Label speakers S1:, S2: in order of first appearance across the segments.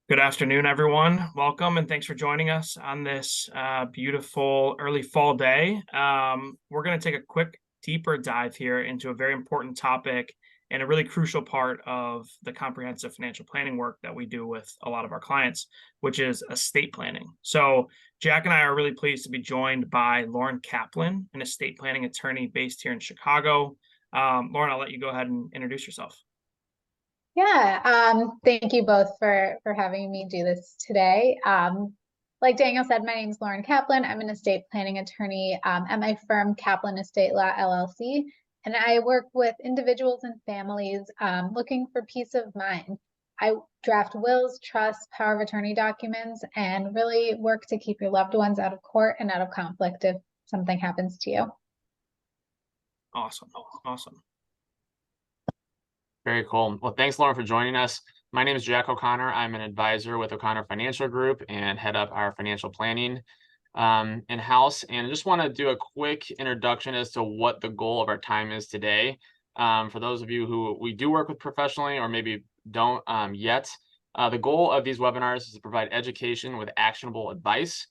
S1: Good afternoon, everyone. Welcome and thanks for joining us on this beautiful early fall day. We're going to take a quick, deeper dive here into a very important topic and a really crucial part of the comprehensive financial planning work that we do with a lot of our clients, which is estate planning. So, Jack and I are really pleased to be joined by Lauren Kaplan, an estate planning attorney based here in Chicago. Lauren, I'll let you go ahead and introduce yourself.
S2: Thank you both for having me do this today. Like Daniel said, my name is Lauren Kaplan. I'm an estate planning attorney at my firm, Kaplan Estate Law LLC, and I work with individuals and families looking for peace of mind. I draft wills, trusts, power of attorney documents, and really work to keep your loved ones out of court and out of conflict if something happens to you.
S1: Awesome. Awesome.
S3: Very cool. Well, thanks, Lauren, for joining us. My name is Jack O'Connor. I'm an advisor with O'Connor Financial Group and head up our financial planning in-house. And I just want to do a quick introduction as to what the goal of our time is today. For those of you who we do work with professionally or maybe don't yet, the goal of these webinars is to provide education with actionable advice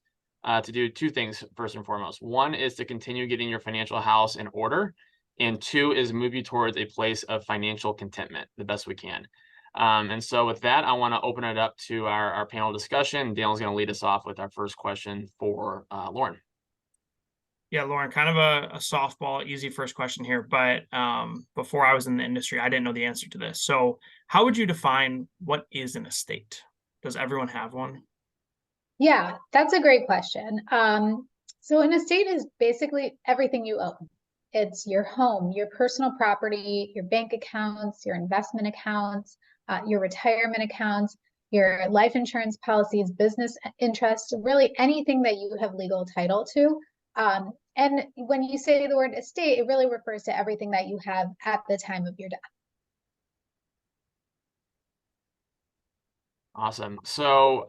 S3: to do two things first and foremost. One is to continue getting your financial house in order. And two is move you towards a place of financial contentment the best we can. And so with that, I want to open it up to our panel discussion. Daniel's going to lead us off with our first question for Lauren.
S1: Yeah, Lauren, kind of a softball, easy first question here. But before I was in the industry, I didn't know the answer to this. So how would you define what is an estate? Does everyone have one?
S2: Yeah, that's a great question. So an estate is basically everything you own. It's your home, your personal property, your bank accounts, your investment accounts, your retirement accounts, your life insurance policies, business interests, really anything that you have legal title to. And when you say the word estate, it really refers to everything that you have at the time of your death.
S3: Awesome. So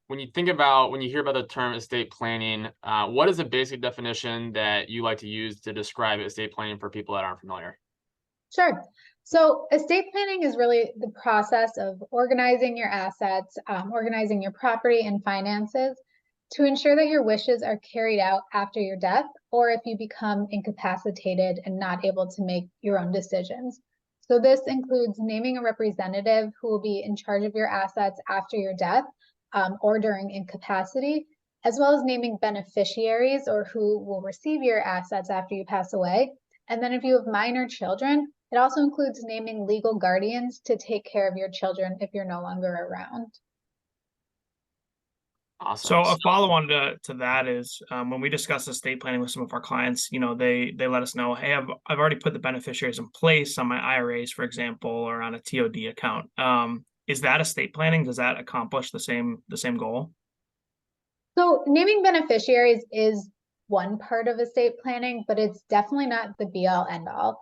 S3: when you hear about the term estate planning, what is the basic definition that you like to use to describe estate planning for people that aren't familiar?
S2: Sure. So estate planning is really the process of organizing your assets, organizing your property and finances to ensure that your wishes are carried out after your death, or if you become incapacitated and not able to make your own decisions. So this includes naming a representative who will be in charge of your assets after your death or during incapacity, as well as naming beneficiaries or who will receive your assets after you pass away. And then if you have minor children, it also includes naming legal guardians to take care of your children if you're no longer around.
S3: Awesome.
S1: So a follow-on to that is when we discuss estate planning with some of our clients, they let us know, hey, I've already put the beneficiaries in place on my IRAs, for example, or on a TOD account. Is that estate planning? Does that accomplish the same goal?
S2: So naming beneficiaries is one part of estate planning, but it's definitely not the be-all end-all.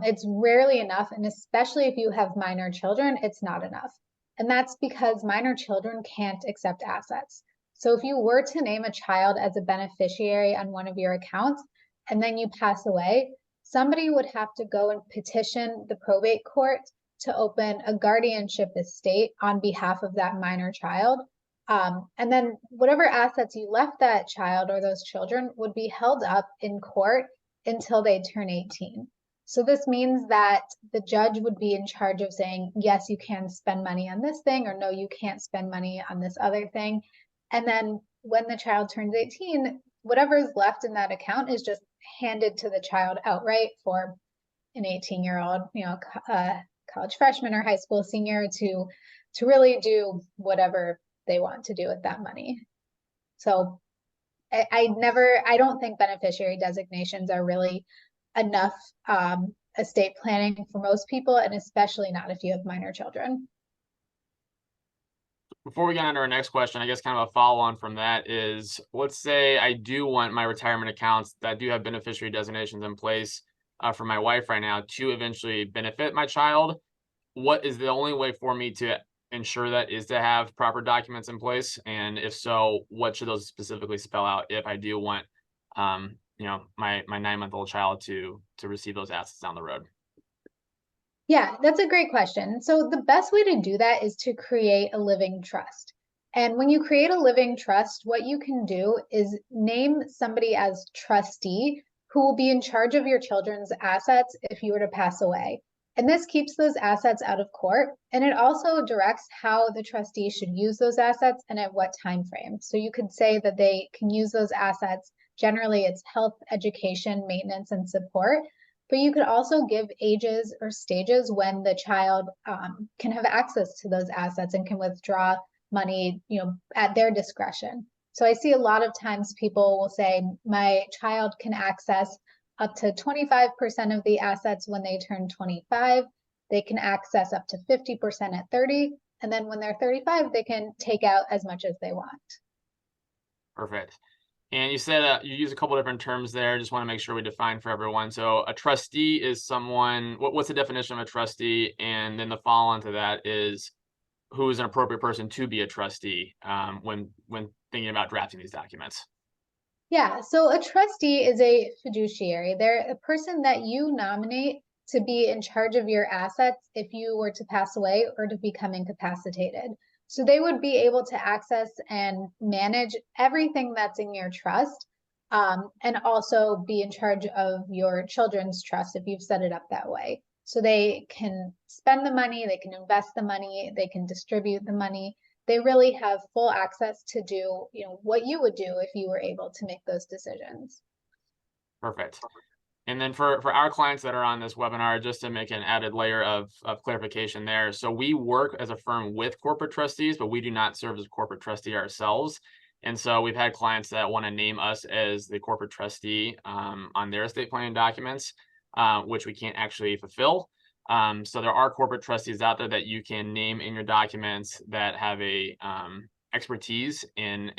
S2: It's rarely enough, and especially if you have minor children, it's not enough. And that's because minor children can't accept assets. So if you were to name a child as a beneficiary on one of your accounts, and then you pass away, somebody would have to go and petition the probate court to open a guardianship estate on behalf of that minor child. And then whatever assets you left that child or those children would be held up in court until they turn 18. So this means that the judge would be in charge of saying, yes, you can spend money on this thing, or no, you can't spend money on this other thing. And then when the child turns 18, whatever is left in that account is just handed to the child outright for an 18-year-old, college freshman or high school senior to really do whatever they want to do with that money. So I don't think beneficiary designations are really enough estate planning for most people, and especially not if you have minor children.
S3: Before we get on to our next question, I guess kind of a follow-on from that is, let's say I do want my retirement accounts that do have beneficiary designations in place for my wife right now to eventually benefit my child. What is the only way for me to ensure that is to have proper documents in place? And if so, what should those specifically spell out if I do want my 9-month-old child to receive those assets down the road?
S2: Yeah, that's a great question. So the best way to do that is to create a living trust. And when you create a living trust, what you can do is name somebody as trustee who will be in charge of your children's assets if you were to pass away. And this keeps those assets out of court. And it also directs how the trustee should use those assets and at what time frame. So you could say that they can use those assets. Generally, it's health, education, maintenance, and support. But you could also give ages or stages when the child can have access to those assets and can withdraw money, at their discretion. So I see a lot of times people will say, my child can access up to 25% of the assets when they turn 25. They can access up to 50% at 30. And then when they're 35, they can take out as much as they want.
S3: Perfect. And you said you use a couple different terms there. Just want to make sure we define for everyone. So a trustee is someone, what's the definition of a trustee? And then the follow-on to that is who is an appropriate person to be a trustee when thinking about drafting these documents?
S2: Yeah, so a trustee is a fiduciary. They're a person that you nominate to be in charge of your assets if you were to pass away or to become incapacitated. So they would be able to access and manage everything that's in your trust, and also be in charge of your children's trust if you've set it up that way. So they can spend the money, they can invest the money, they can distribute the money. They really have full access to do, what you would do if you were able to make those decisions.
S3: Perfect. And then for our clients that are on this webinar, just to make an added layer of clarification there. So we work as a firm with corporate trustees, but we do not serve as a corporate trustee ourselves. And so we've had clients that want to name us as the corporate trustee on their estate planning documents, which we can't actually fulfill. So there are corporate trustees out there that you can name in your documents that have a expertise in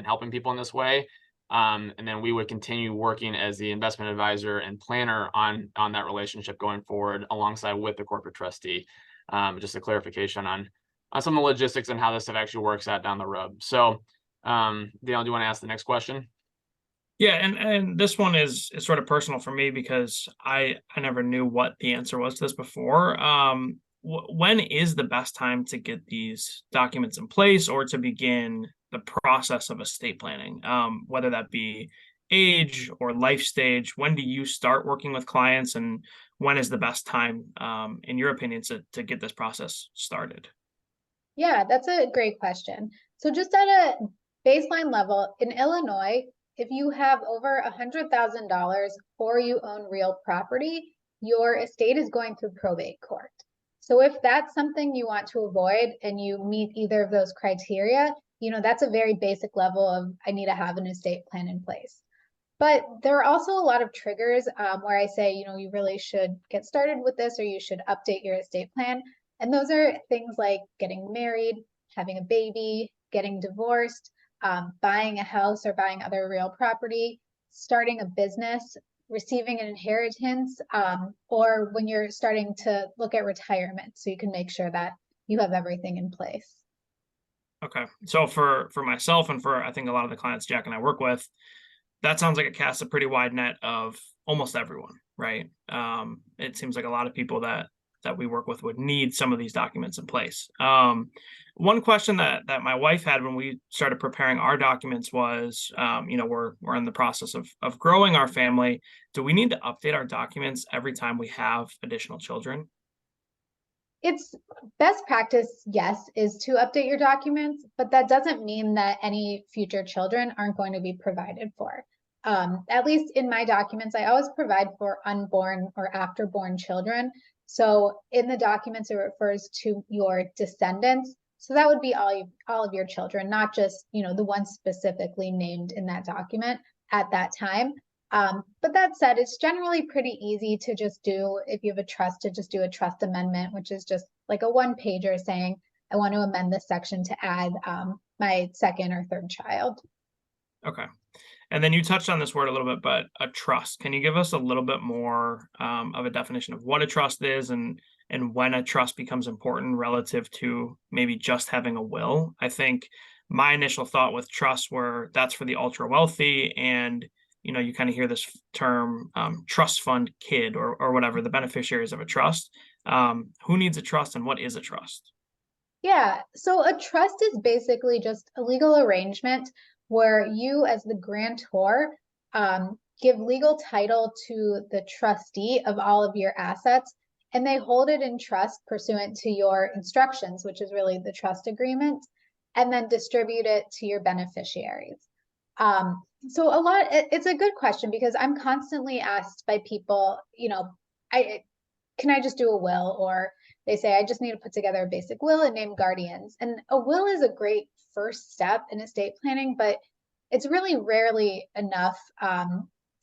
S3: helping people in this way. And then we would continue working as the investment advisor and planner on that relationship going forward alongside with the corporate trustee. Just a clarification on some of the logistics and how this stuff actually works out down the road. So Dale, do you want to ask the next question?
S1: Yeah, and this one is sort of personal for me because I never knew what the answer was to this before. When is the best time to get these documents in place or to begin the process of estate planning? Whether that be age or life stage, when do you start working with clients, and when is the best time, in your opinion, to get this process started?
S2: Yeah, that's a great question. So just at a baseline level, in Illinois, if you have over $100,000 or you own real property, your estate is going through probate court. So if that's something you want to avoid and you meet either of those criteria, that's a very basic level of I need to have an estate plan in place. But there are also a lot of triggers where I say, you really should get started with this or you should update your estate plan. And those are things like getting married, having a baby, getting divorced, buying a house or buying other real property, starting a business, receiving an inheritance, or when you're starting to look at retirement. So you can make sure that you have everything in place.
S1: Okay. So for myself and for I think a lot of the clients Jack and I work with, that sounds like it casts a pretty wide net of almost everyone, right? It seems like a lot of people that we work with would need some of these documents in place. One question that my wife had when we started preparing our documents was, we're in the process of growing our family. Do we need to update our documents every time we have additional children?
S2: It's best practice, yes, is to update your documents, but that doesn't mean that any future children aren't going to be provided for. At least in my documents, I always provide for unborn or afterborn children. So in the documents, it refers to your descendants. So that would be all of your children, not just, the ones specifically named in that document at that time. But that said, it's generally pretty easy to just do, if you have a trust, to just do a trust amendment, which is just like a one-pager saying, I want to amend this section to add my second or third child.
S1: Okay. And then you touched on this word a little bit, but a trust. Can you give us a little bit more of a definition of what a trust is and when a trust becomes important relative to maybe just having a will? I think my initial thought with trust were that's for the ultra wealthy, and you kind of hear this term trust fund kid or whatever, the beneficiaries of a trust. Who needs a trust and what is a trust?
S2: Yeah, so a trust is basically just a legal arrangement where you, as the grantor, give legal title to the trustee of all of your assets, and they hold it in trust pursuant to your instructions, which is really the trust agreement, and then distribute it to your beneficiaries. So it's a good question because I'm constantly asked by people, can I just do a will? Or they say, I just need to put together a basic will and name guardians. And a will is a great first step in estate planning, but it's really rarely enough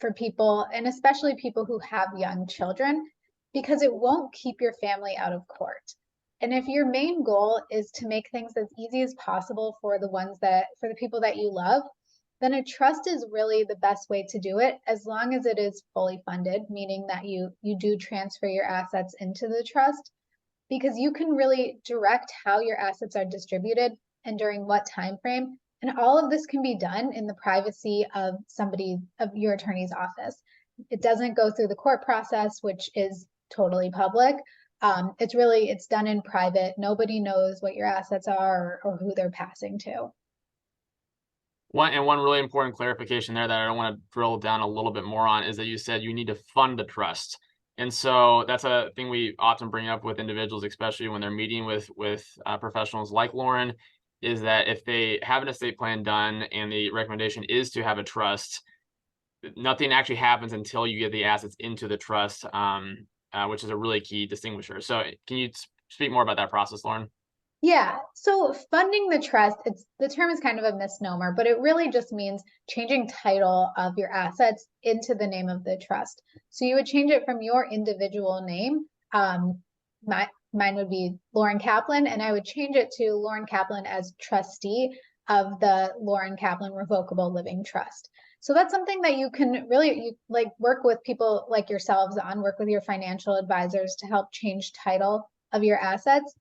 S2: for people, and especially people who have young children, because it won't keep your family out of court. And if your main goal is to make things as easy as possible for the people that you love, then a trust is really the best way to do it, as long as it is fully funded, meaning that you do transfer your assets into the trust, because you can really direct how your assets are distributed and during what time frame. And all of this can be done in the privacy of your attorney's office. It doesn't go through the court process, which is totally public. It's done in private. Nobody knows what your assets are or who they're passing to.
S3: One really important clarification there that I want to drill down a little bit more on is that you said you need to fund the trust. And so that's a thing we often bring up with individuals, especially when they're meeting with professionals like Lauren, is that if they have an estate plan done and the recommendation is to have a trust, nothing actually happens until you get the assets into the trust, which is a really key distinguisher. So can you speak more about that process, Lauren?
S2: Yeah, so funding the trust, the term is kind of a misnomer, but it really just means changing title of your assets into the name of the trust. So you would change it from your individual name. Mine would be Lauren Kaplan, and I would change it to Lauren Kaplan as trustee of the Lauren Kaplan Revocable Living Trust. So that's something that you can really work with people like yourselves on, work with your financial advisors to help change title of your assets.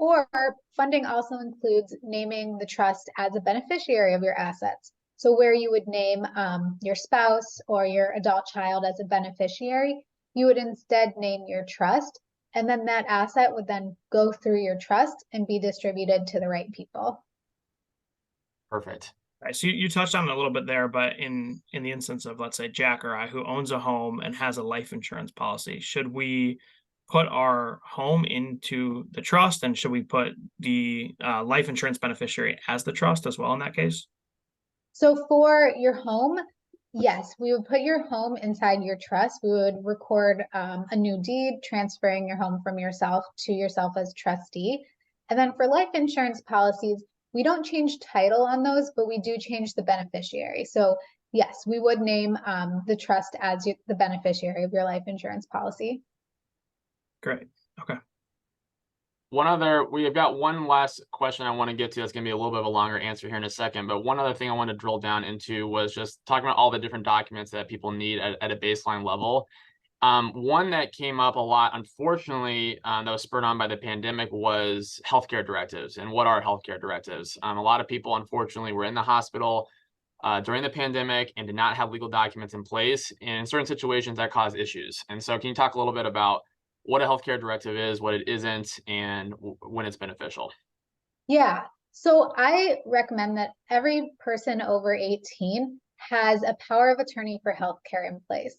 S2: Or funding also includes naming the trust as a beneficiary of your assets. So where you would name your spouse or your adult child as a beneficiary, you would instead name your trust, and then that asset would then go through your trust and be distributed to the right people.
S3: Perfect.
S1: Right, so you touched on it a little bit there, but in the instance of, let's say, Jack or I, who owns a home and has a life insurance policy, should we put our home into the trust, and should we put the life insurance beneficiary as the trust as well in that case?
S2: So for your home, yes, we would put your home inside your trust. We would record a new deed transferring your home from yourself to yourself as trustee. And then for life insurance policies, we don't change title on those, but we do change the beneficiary. So yes, we would name the trust as the beneficiary of your life insurance policy.
S1: Great. Okay.
S3: We've got one last question I want to get to. That's going to be a little bit of a longer answer here in a second. But one other thing I want to drill down into was just talking about all the different documents that people need at a baseline level. One that came up a lot, unfortunately, that was spurred on by the pandemic was healthcare directives. And what are healthcare directives? A lot of people, unfortunately, were in the hospital during the pandemic and did not have legal documents in place. And in certain situations, that caused issues. And so can you talk a little bit about what a healthcare directive is, what it isn't, and when it's beneficial?
S2: Yeah, so I recommend that every person over 18 has a power of attorney for healthcare in place.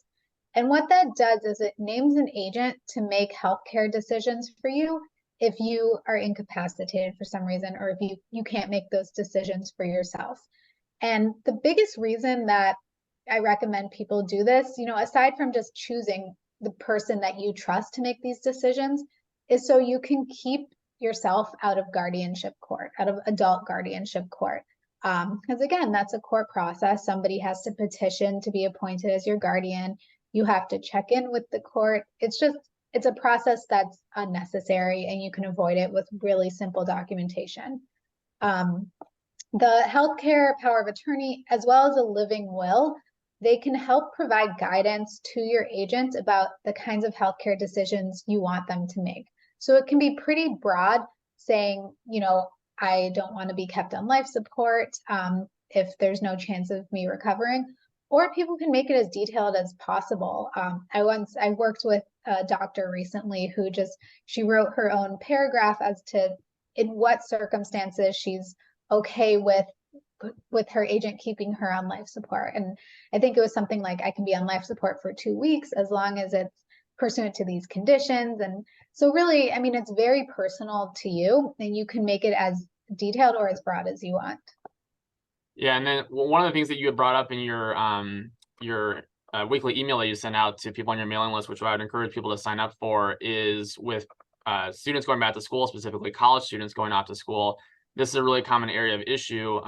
S2: And what that does is it names an agent to make healthcare decisions for you if you are incapacitated for some reason, or if you can't make those decisions for yourself. And the biggest reason that I recommend people do this, aside from just choosing the person that you trust to make these decisions, is so you can keep yourself out of guardianship court, out of adult guardianship court. Because again, that's a court process. Somebody has to petition to be appointed as your guardian. You have to check in with the court. It's a process that's unnecessary, and you can avoid it with really simple documentation. The healthcare power of attorney, as well as a living will, they can help provide guidance to your agent about the kinds of healthcare decisions you want them to make. So it can be pretty broad, saying, I don't want to be kept on life support if there's no chance of me recovering. Or people can make it as detailed as possible. I worked with a doctor recently who she wrote her own paragraph as to in what circumstances she's okay with her agent keeping her on life support. And I think it was something like, I can be on life support for 2 weeks as long as it's pursuant to these conditions. And so really, I mean, it's very personal to you, and you can make it as detailed or as broad as you want.
S3: Yeah, and then one of the things that you had brought up in your weekly email that you sent out to people on your mailing list, which I would encourage people to sign up for, is with students going back to school, specifically college students going off to school. This is a really common area of issue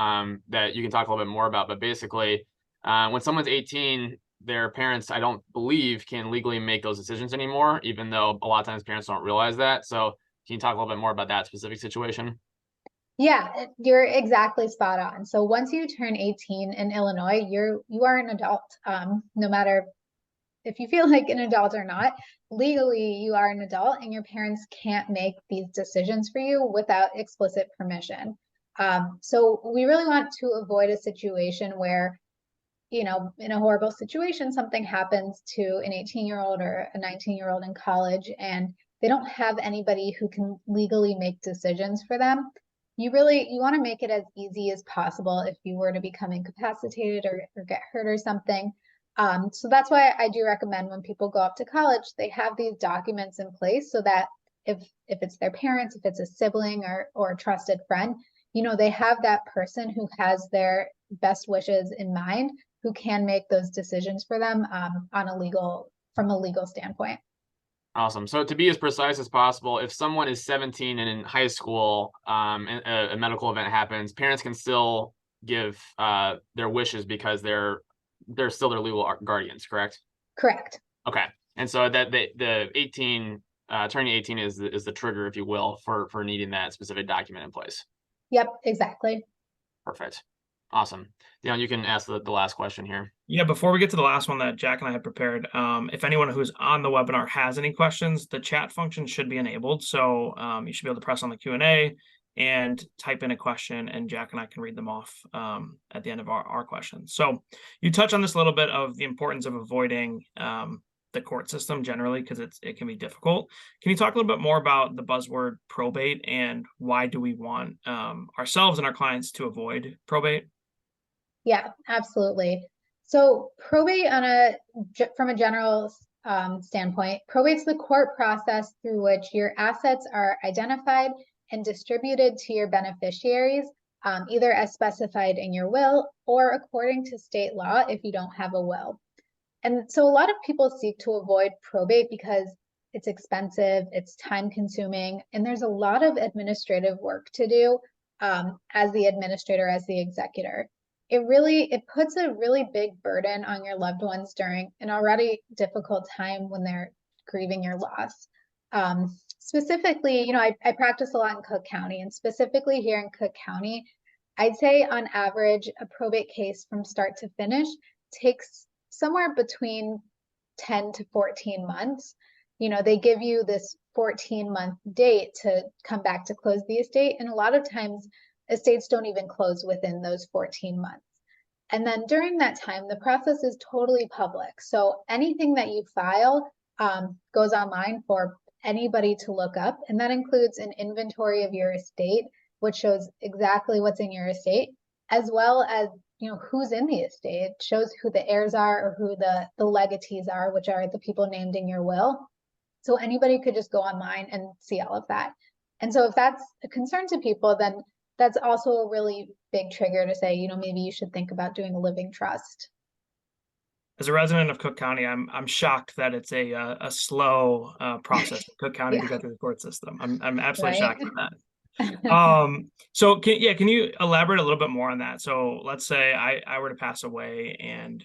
S3: that you can talk a little bit more about. But basically, when someone's 18, their parents, I don't believe, can legally make those decisions anymore, even though a lot of times parents don't realize that. So can you talk a little bit more about that specific situation?
S2: Yeah, you're exactly spot on. So once you turn 18 in Illinois, you are an adult. No matter if you feel like an adult or not, legally you are an adult, and your parents can't make these decisions for you without explicit permission. So we really want to avoid a situation where, in a horrible situation, something happens to an 18-year-old or a 19-year-old in college, and they don't have anybody who can legally make decisions for them. You want to make it as easy as possible if you were to become incapacitated or get hurt or something. So that's why I do recommend when people go off to college, they have these documents in place so that if it's their parents, if it's a sibling or a trusted friend, they have that person who has their best wishes in mind, who can make those decisions for them from a legal standpoint.
S3: Awesome. So to be as precise as possible, if someone is 17 and in high school, and a medical event happens, parents can still give their wishes because they're still their legal guardians, correct?
S2: Correct.
S3: Okay. And so that the 18 turning 18 is the trigger, if you will, for needing that specific document in place.
S2: Yep, exactly.
S3: Perfect. Awesome. You can ask the last question here.
S1: Yeah, before we get to the last one that Jack and I had prepared, if anyone who's on the webinar has any questions, the chat function should be enabled. So you should be able to press on the Q&A and type in a question, and Jack and I can read them off at the end of our questions. So you touch on this a little bit of the importance of avoiding the court system generally, because it can be difficult. Can you talk a little bit more about the buzzword probate and why do we want ourselves and our clients to avoid probate?
S2: Yeah, absolutely. So probate from a general standpoint, probate's the court process through which your assets are identified and distributed to your beneficiaries, either as specified in your will or according to state law if you don't have a will. And so a lot of people seek to avoid probate because it's expensive, it's time consuming, and there's a lot of administrative work to do as the administrator, as the executor. It puts a really big burden on your loved ones during an already difficult time when they're grieving your loss. Specifically, I practice a lot in Cook County, and specifically here in Cook County, I'd say on average, a probate case from start to finish takes somewhere between 10 to 14 months. They give you this 14-month date to come back to close the estate, and a lot of times estates don't even close within those 14 months. And then during that time, the process is totally public. So anything that you file goes online for anybody to look up. And that includes an inventory of your estate, which shows exactly what's in your estate, as well as who's in the estate. It shows who the heirs are or who the legatees are, which are the people named in your will. So anybody could just go online and see all of that. And so if that's a concern to people, then that's also a really big trigger to say, maybe you should think about doing a living trust.
S1: As a resident of Cook County, I'm shocked that it's a slow process in Cook County to go through the court system. I'm absolutely shocked at that. So can you elaborate a little bit more on that? So let's say I were to pass away and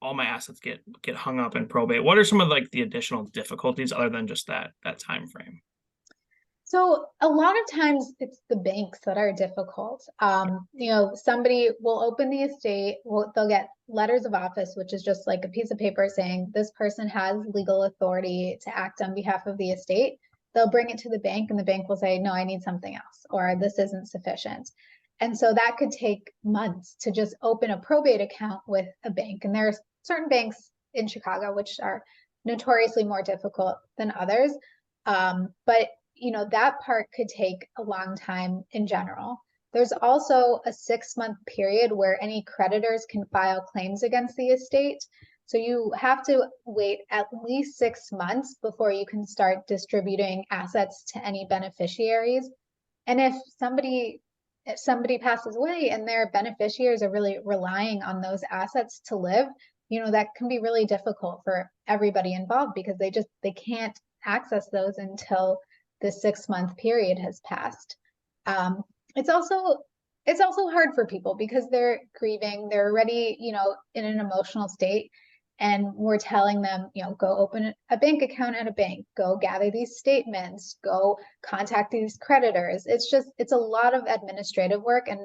S1: all my assets get hung up in probate. What are some of the additional difficulties other than just that time frame?
S2: So a lot of times it's the banks that are difficult. Somebody will open the estate, they'll get letters of office, which is just like a piece of paper saying this person has legal authority to act on behalf of the estate. They'll bring it to the bank and the bank will say, no, I need something else, or this isn't sufficient. And so that could take months to just open a probate account with a bank. And there are certain banks in Chicago which are notoriously more difficult than others. But that part could take a long time in general. There's also a 6-month period where any creditors can file claims against the estate. So you have to wait at least 6 months before you can start distributing assets to any beneficiaries. And if somebody passes away and their beneficiaries are really relying on those assets to live, that can be really difficult for everybody involved because they can't access those until the 6-month period has passed. It's also hard for people because they're grieving, they're already, in an emotional state. And we're telling them, go open a bank account at a bank, go gather these statements, go contact these creditors. It's a lot of administrative work and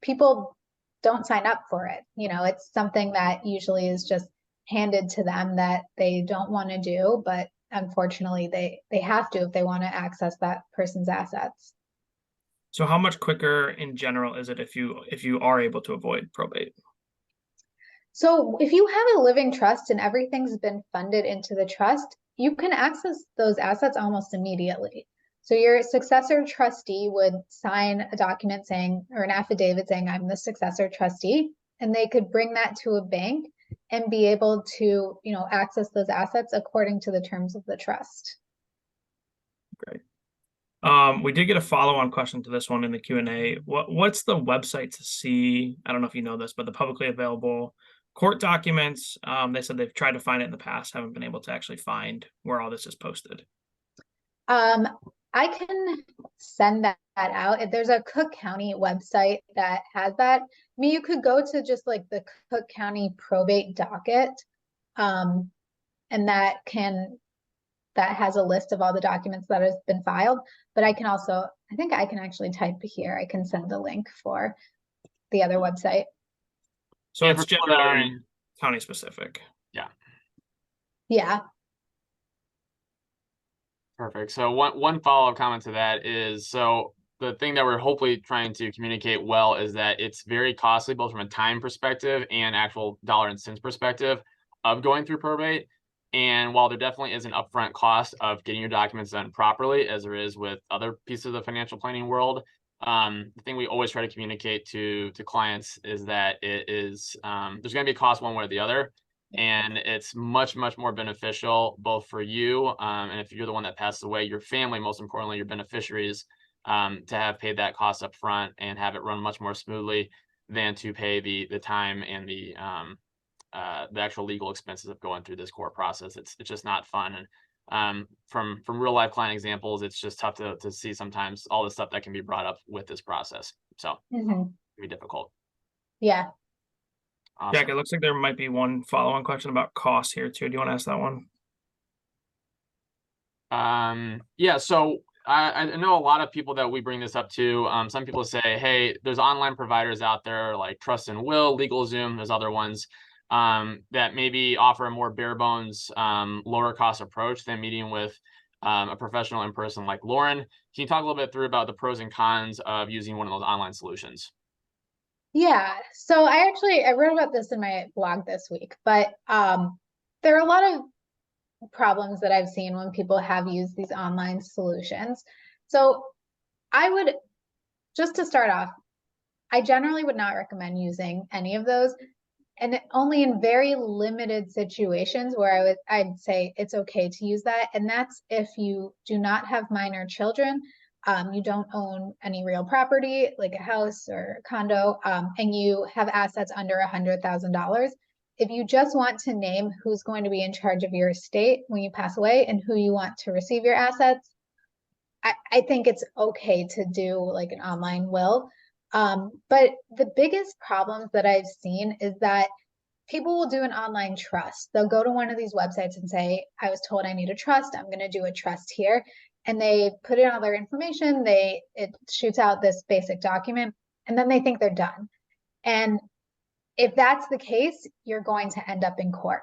S2: people don't sign up for it. It's something that usually is just handed to them that they don't want to do, but unfortunately they have to if they want to access that person's assets.
S1: So how much quicker in general is it if you are able to avoid probate?
S2: So if you have a living trust and everything's been funded into the trust, you can access those assets almost immediately. So your successor trustee would sign a document saying, or an affidavit saying, I'm the successor trustee, and they could bring that to a bank and be able to, access those assets according to the terms of the trust.
S1: Great. We did get a follow-on question to this one in the Q&A. What's the website to see, I don't know if you know this, but the publicly available court documents? They said they've tried to find it in the past, haven't been able to actually find where all this is posted.
S2: I can send that out. There's a Cook County website that has that. I mean, you could go to just like the Cook County probate docket, and that has a list of all the documents that has been filed. But I think I can actually type here. I can send the link for the other website.
S1: So it's generally county specific.
S3: Yeah.
S2: Yeah.
S3: Perfect. So one follow-up comment to that is, so the thing that we're hopefully trying to communicate well is that it's very costly, both from a time perspective and actual dollar and cents perspective of going through probate. And while there definitely is an upfront cost of getting your documents done properly, as there is with other pieces of the financial planning world, the thing we always try to communicate to clients is that it is there's going to be a cost one way or the other. And it's much, much more beneficial both for you, and if you're the one that passes away, your family, most importantly, your beneficiaries, to have paid that cost up front and have it run much more smoothly than to pay the time and the actual legal expenses of going through this court process. It's just not fun. And from real life client examples, it's just tough to see sometimes all the stuff that can be brought up with this process. So it can be difficult.
S2: Yeah.
S3: Awesome.
S1: Jack, it looks like there might be one follow-on question about costs here too. Do you want to ask that one?
S3: Yeah, so I know a lot of people that we bring this up to. Some people say, hey, there's online providers out there like Trust and Will, LegalZoom, there's other ones that maybe offer a more bare bones, lower cost approach than meeting with a professional in person like Lauren. Can you talk a little bit through about the pros and cons of using one of those online solutions?
S2: Yeah, so I wrote about this in my blog this week, but there are a lot of problems that I've seen when people have used these online solutions. So just to start off, I generally would not recommend using any of those, and only in very limited situations where I'd say it's okay to use that. And that's if you do not have minor children, you don't own any real property like a house or a condo, and you have assets under $100,000. If you just want to name who's going to be in charge of your estate when you pass away and who you want to receive your assets, I think it's okay to do like an online will. But the biggest problems that I've seen is that people will do an online trust. They'll go to one of these websites and say, I was told I need a trust. I'm going to do a trust here. And they put in all their information. It shoots out this basic document, and then they think they're done. And if that's the case, you're going to end up in court.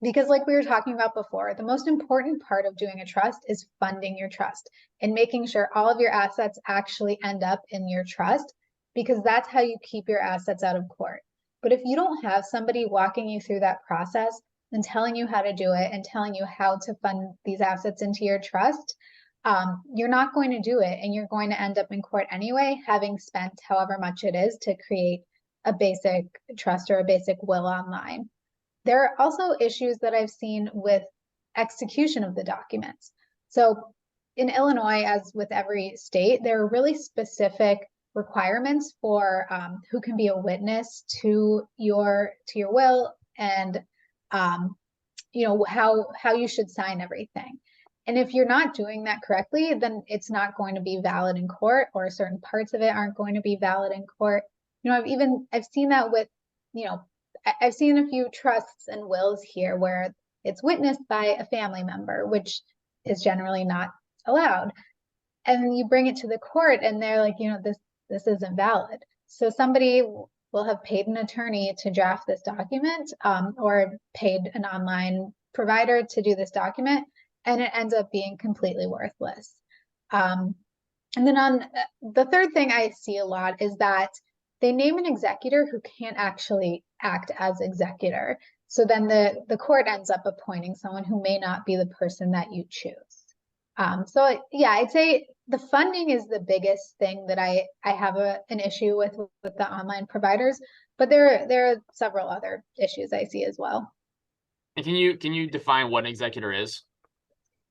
S2: Because like we were talking about before, the most important part of doing a trust is funding your trust and making sure all of your assets actually end up in your trust, because that's how you keep your assets out of court. But if you don't have somebody walking you through that process, and telling you how to do it and telling you how to fund these assets into your trust, you're not going to do it, and you're going to end up in court anyway, having spent however much it is to create a basic trust or a basic will online. There are also issues that I've seen with execution of the documents. So in Illinois, as with every state, there are really specific requirements for who can be a witness to your will, and how you should sign everything. And if you're not doing that correctly, then it's not going to be valid in court, or certain parts of it aren't going to be valid in court. I've seen that with, I've seen a few trusts and wills here where it's witnessed by a family member, which is generally not allowed. And you bring it to the court and they're like, this isn't valid. So somebody will have paid an attorney to draft this document, or paid an online provider to do this document, and it ends up being completely worthless. And then on the third thing I see a lot is that they name an executor who can't actually act as executor. So then the court ends up appointing someone who may not be the person that you choose. So yeah, I'd say the funding is the biggest thing that I have an issue with the online providers, but there are several other issues I see as well.
S3: And can you define what an executor is?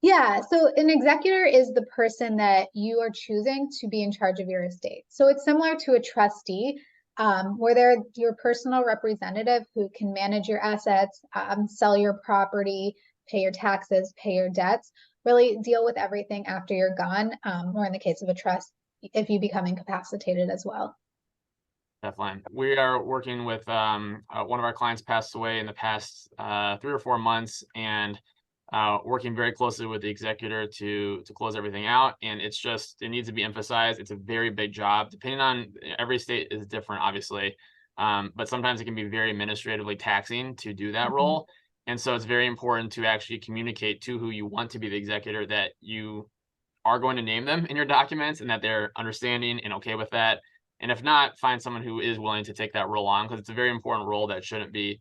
S2: Yeah, so an executor is the person that you are choosing to be in charge of your estate. So it's similar to a trustee, where they're your personal representative who can manage your assets, sell your property, pay your taxes, pay your debts, really deal with everything after you're gone, or in the case of a trust, if you become incapacitated as well.
S3: Definitely. We are working with one of our clients passed away in the past 3 or 4 months, and working very closely with the executor to close everything out. And it needs to be emphasized. It's a very big job. Depending on, every state is different, obviously. But sometimes it can be very administratively taxing to do that role. And so it's very important to actually communicate to who you want to be the executor that you are going to name them in your documents, and that they're understanding and okay with that. And if not, find someone who is willing to take that role on, because it's a very important role that shouldn't be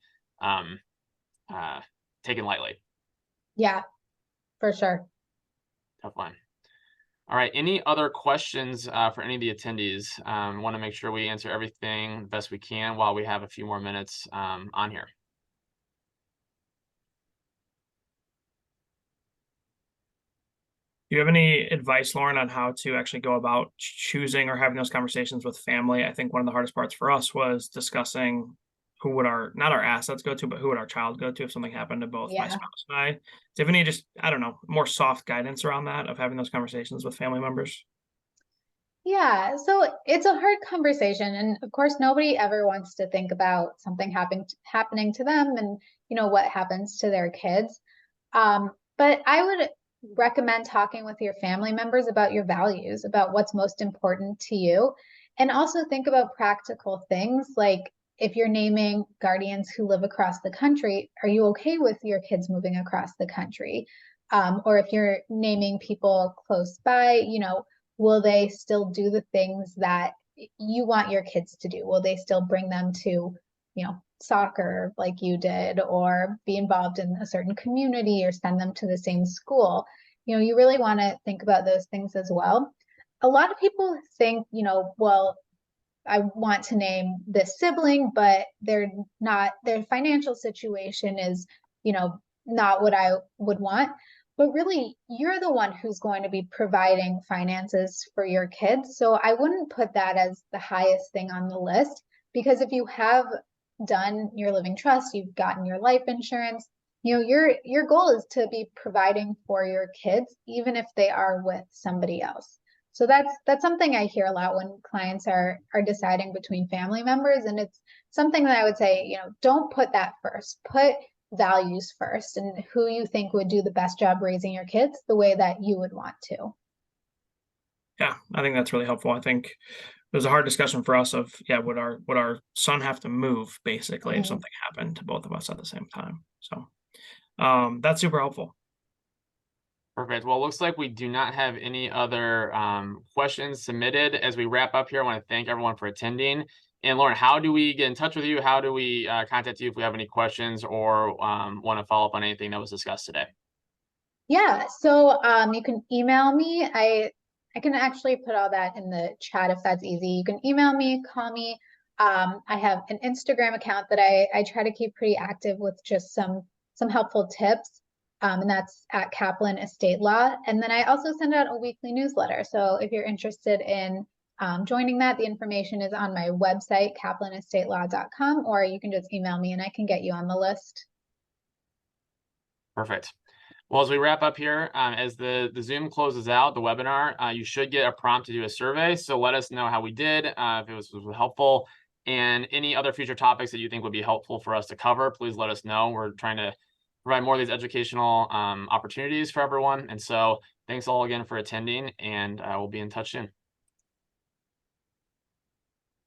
S3: taken lightly.
S2: Yeah, for sure.
S3: Tough one. All right. Any other questions for any of the attendees? Want to make sure we answer everything the best we can while we have a few more minutes on here.
S1: Do you have any advice, Lauren, on how to actually go about choosing or having those conversations with family? I think one of the hardest parts for us was discussing who would not our assets go to, but who would our child go to if something happened to both my
S2: Yeah.
S1: spouse and I. Do you have any I don't know, more soft guidance around that, of having those conversations with family members?
S2: Yeah, so it's a hard conversation, and of course, nobody ever wants to think about something happening to them, and what happens to their kids. But I would recommend talking with your family members about your values, about what's most important to you, and also think about practical things like, if you're naming guardians who live across the country, are you okay with your kids moving across the country? Or if you're naming people close by, will they still do the things that you want your kids to do? Will they still bring them to, soccer like you did, or be involved in a certain community, or send them to the same school? You really want to think about those things as well. A lot of people think, well, I want to name this sibling, but their financial situation is, not what I would want. But really, you're the one who's going to be providing finances for your kids. So I wouldn't put that as the highest thing on the list, because if you have done your living trust, you've gotten your life insurance, your goal is to be providing for your kids, even if they are with somebody else. So that's something I hear a lot when clients are deciding between family members, and it's something that I would say, don't put that first. Put values first, and who you think would do the best job raising your kids the way that you would want to.
S1: Yeah, I think that's really helpful. I think it was a hard discussion for us of, would our son have to move basically if something happened to both of us at the same time? So that's super helpful.
S3: Perfect. Well, it looks like we do not have any other questions submitted. As we wrap up here, I want to thank everyone for attending. And Lauren, how do we get in touch with you? How do we contact you if we have any questions or want to follow up on anything that was discussed today?
S2: Yeah, so you can email me. I can actually put all that in the chat if that's easy. You can email me, call me. I have an Instagram account that I try to keep pretty active with just some helpful tips. And that's at Kaplan Estate Law. And then I also send out a weekly newsletter. So if you're interested in joining that, the information is on my website, kaplanestatelaw.com, or you can just email me and I can get you on the list.
S3: Perfect. Well, as we wrap up here, as the Zoom closes out, the webinar, you should get a prompt to do a survey. So let us know how we did, if it was helpful, and any other future topics that you think would be helpful for us to cover, please let us know. We're trying to provide more of these educational opportunities for everyone. And so thanks all again for attending, and we'll be in touch soon.